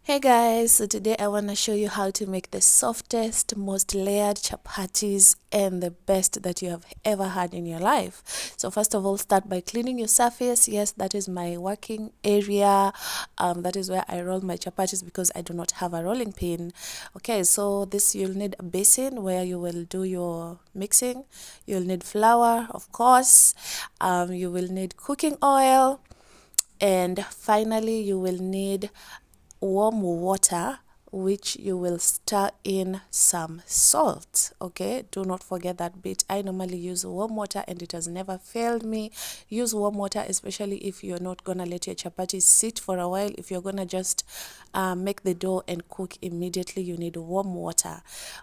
Hey guys, so today I want to show you how to make the softest, most layered chapatis and the best that you have ever had in your life. So first of all, start by cleaning your surface. Yes, that is my working area. That is where I roll my chapatis because I do not have a rolling pin. Okay, so this you'll need a basin where you will do your mixing. You'll need flour, of course. You will need cooking oil. And finally, you will need warm water, which you will stir in some salt. Okay, do not forget that bit. I normally use warm water and it has never failed me. Use warm water, especially if you're not gonna let your chapatis sit for a while. If you're gonna just make the dough and cook immediately, you need warm water.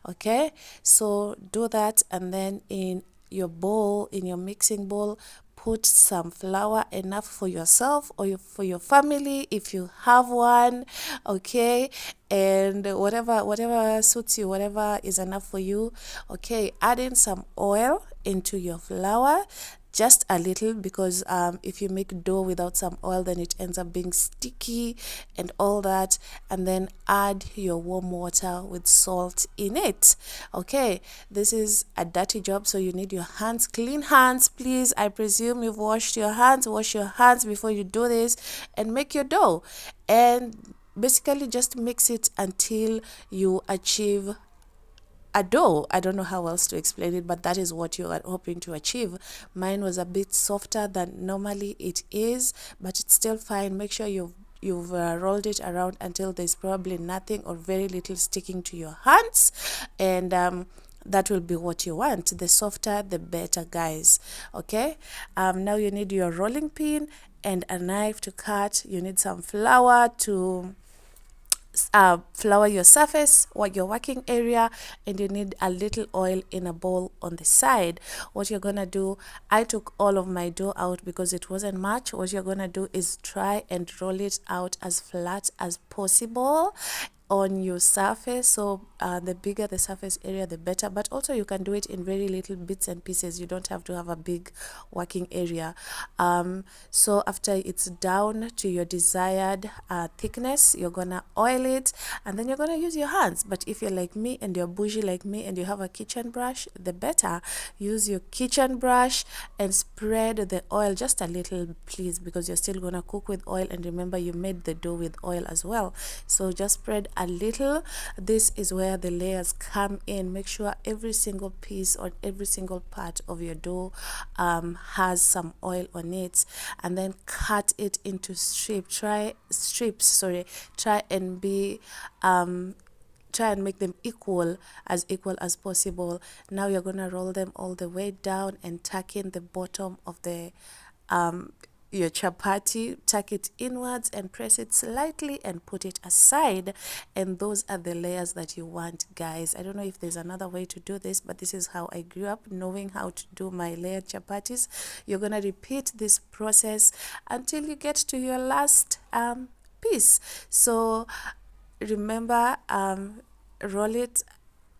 Okay, so do that, and then in your bowl, in your mixing bowl, put some flour, enough for yourself or for your family if you have one. Okay, and whatever suits you, whatever is enough for you. Okay, add in some oil into your flour, just a little, because if you make dough without some oil, then it ends up being sticky and all that. And then add your warm water with salt in it. Okay, this is a dirty job, so you need your hands, clean hands, please. I presume you've washed your hands. Wash your hands before you do this and make your dough. And basically just mix it until you achieve a dough. I don't know how else to explain it, but that is what you are hoping to achieve. Mine was a bit softer than normally it is, but it's still fine. Make sure you've rolled it around until there's probably nothing or very little sticking to your hands, and that will be what you want. The softer the better, guys. Okay, now you need your rolling pin and a knife to cut. You need some flour to flour your surface or your working area, and you need a little oil in a bowl on the side. What you're gonna do, I took all of my dough out because it wasn't much. What you're gonna do is try and roll it out as flat as possible on your surface. So the bigger the surface area, the better, but also you can do it in very little bits and pieces. You don't have to have a big working area. So after it's down to your desired thickness, you're gonna oil it, and then you're gonna use your hands. But if you're like me and you're bougie like me and you have a kitchen brush, the better. Use your kitchen brush and spread the oil just a little, please, because you're still gonna cook with oil, and remember you made the dough with oil as well. So just spread a little. This is where the layers come in. Make sure every single piece or every single part of your dough has some oil on it, and then cut it into strips. Try and be try and make them equal as possible. Now you're gonna roll them all the way down and tuck in the bottom of the your chapati, tuck it inwards and press it slightly and put it aside. And those are the layers that you want, guys. I don't know if there's another way to do this, but this is how I grew up, knowing how to do my layered chapatis. You're gonna repeat this process until you get to your last piece. So remember, roll it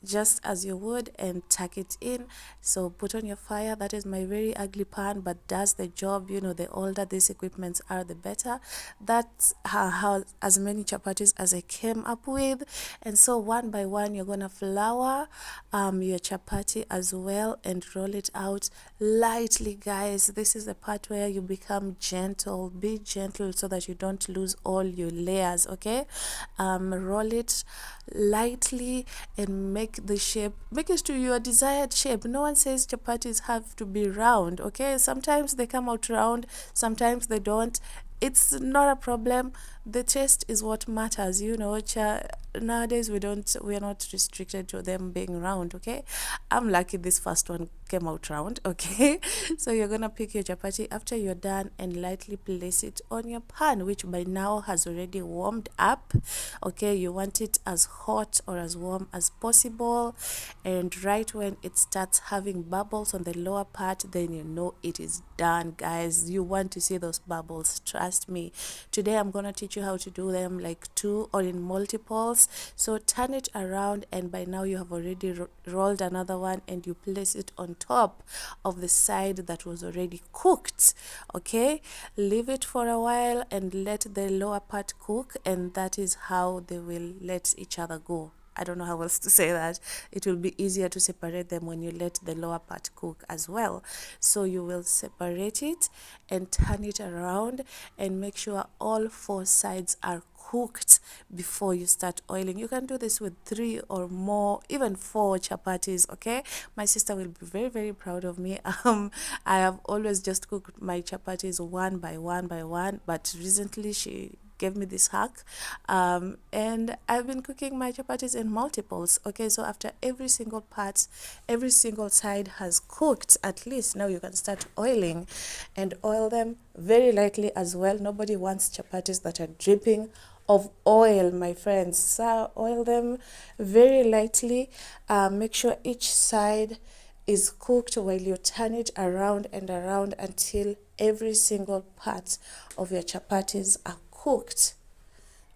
just as you would and tuck it in. So put on your fire. That is my very ugly pan, but does the job. You know, the older these equipments are, the better. That's how as many chapatis as I came up with. And so one by one, you're gonna flour your chapati as well and roll it out lightly, guys. This is the part where you become gentle. Be gentle so that you don't lose all your layers. Okay, roll it lightly and make the shape, make it to your desired shape. No one says chapatis have to be round. Okay, sometimes they come out round, sometimes they don't. It's not a problem. The taste is what matters. You know, nowadays we're not restricted to them being round. Okay, I'm lucky this first one came out round. Okay, so you're gonna pick your chapati after you're done and lightly place it on your pan, which by now has already warmed up. Okay, you want it as hot or as warm as possible, and right when it starts having bubbles on the lower part, then you know it is done, guys. You want to see those bubbles, trust me. Today I'm gonna teach you you how to do them like 2 or in multiples. So turn it around, and by now you have already rolled another one, and you place it on top of the side that was already cooked. Okay, leave it for a while and let the lower part cook, and that is how they will let each other go. I don't know how else to say that. It will be easier to separate them when you let the lower part cook as well. So you will separate it and turn it around and make sure all 4 sides are cooked before you start oiling. You can do this with 3 or more, even 4 chapatis. Okay, my sister will be very, very proud of me. I have always just cooked my chapatis one by one, but recently she gave me this hack, and I've been cooking my chapatis in multiples. Okay, so after every single part, every single side has cooked at least, now you can start oiling, and oil them very lightly as well. Nobody wants chapatis that are dripping of oil, my friends. So oil them very lightly. Make sure each side is cooked while you turn it around and around until every single part of your chapatis are cooked.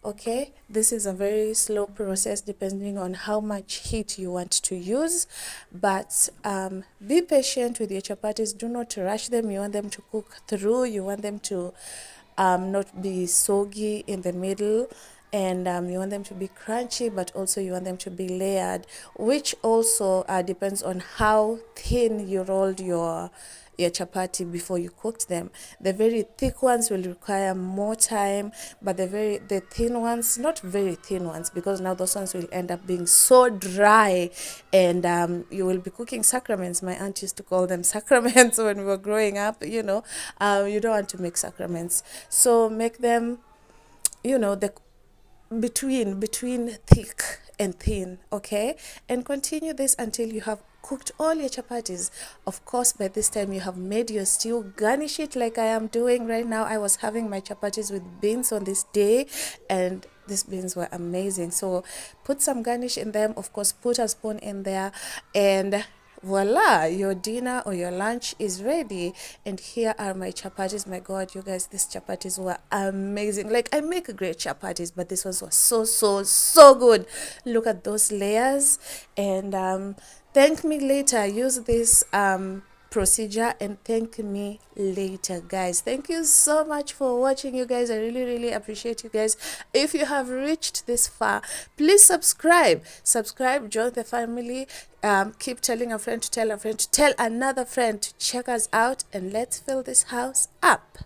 Okay, this is a very slow process depending on how much heat you want to use, but be patient with your chapatis. Do not rush them. You want them to cook through. You want them to not be soggy in the middle, and you want them to be crunchy, but also you want them to be layered, which also depends on how thin you rolled your chapati before you cooked them. The very thick ones will require more time, but the thin ones, not very thin ones, because now those ones will end up being so dry, and you will be cooking sacraments. My aunt used to call them sacraments when we were growing up. You don't want to make sacraments, so make them, the between thick and thin. Okay, and continue this until you have cooked all your chapatis. Of course, by this time you have made your stew. Garnish it like I am doing right now. I was having my chapatis with beans on this day, and these beans were amazing. So put some garnish in them. Of course, put a spoon in there, and voila, your dinner or your lunch is ready. And here are my chapatis. My god, you guys, these chapatis were amazing. Like, I make great chapatis, but this was so good. Look at those layers. And thank me later. Use this procedure and thank me later, guys. Thank you so much for watching, you guys. I really appreciate you guys. If you have reached this far, please subscribe, join the family. Keep telling a friend to tell a friend to tell another friend to check us out, and let's fill this house up.